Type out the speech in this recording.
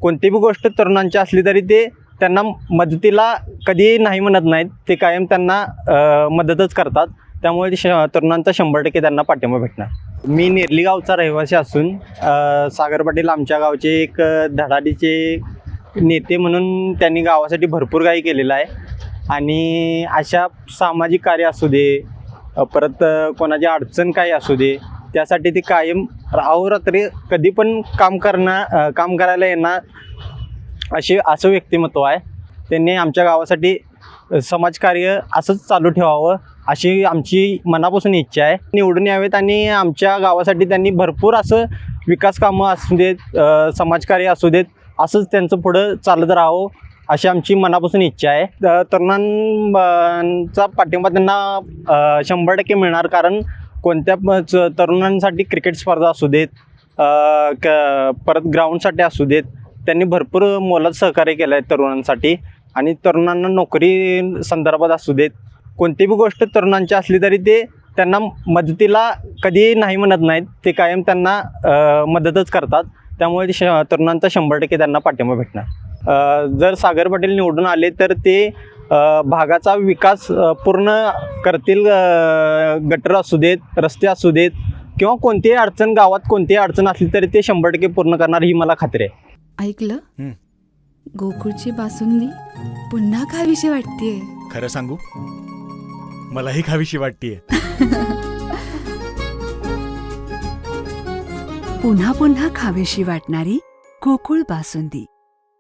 कोणतीही गोष्ट तरुणांची असली तरी ते त्यांना मदतीला कधीही नाही म्हणत नाहीत. ते कायम त्यांना मदतच करतात. त्यामुळे तरुणांचा 100% त्यांना पाठिंबा भेटणार. मी नेरली गावचा रहिवासी असून सागर पाटील आमच्या गावचे एक धडाडीचे नेते म्हणून त्यांनी गावासाठी भरपूर काही केलेलं आहे. आणि अशा सामाजिक कार्य असू दे, परत कोणाची अडचण काही असू दे, त्यासाठी ते कायम अहोरात्री कधी पण काम करायला येणार असं व्यक्तिमत्व आहे. त्यांनी आमच्या गावासाठी समाजकार्य असंच चालू ठेवावं अशी आमची मनापासून इच्छा आहे. निवडून यावेत आणि आमच्या गावासाठी त्यांनी भरपूर असं विकास कामं असू देत, समाजकार्य असू देत, असंच त्यांचं पुढं चालत राहावं अशी आमची मनापासून इच्छा आहे. तरुणांचा पाठिंबा त्यांना 100% मिळणार. कारण कोणत्या तरुणांसाठी क्रिकेट स्पर्धा असू देत, परत ग्राउंडसाठी असू देत, त्यांनी भरपूर मोलाचं सहकार्य केलं आहे तरुणांसाठी. आणि तरुणांना नोकरी संदर्भात असू देत, कोणतीही गोष्ट तरुणांची असली तरी ते त्यांना मदतीला कधीही नाही म्हणत नाहीत. ते कायम त्यांना मदतच करतात. त्यामुळे तरुणांचा 100% त्यांना पाठिंबा भेटणार. जर सागर पाटील निवडून आले तर ते भागाचा विकास पूर्ण करतील. गटर असू देत, रस्ते असू देत, किंवा कोणतीही अडचण, गावात कोणतीही अडचण असली तरी ते 100% पूर्ण करणार ही मला खात्री आहे. ऐकलं, गोकुळची बासुंदी पुन्हा खावीशी वाटतेय. खरं सांगू, मलाही खावीशी वाटतेय. पुन्हा पुन्हा खावीशी वाटणारी गोकुळ बासुंदी.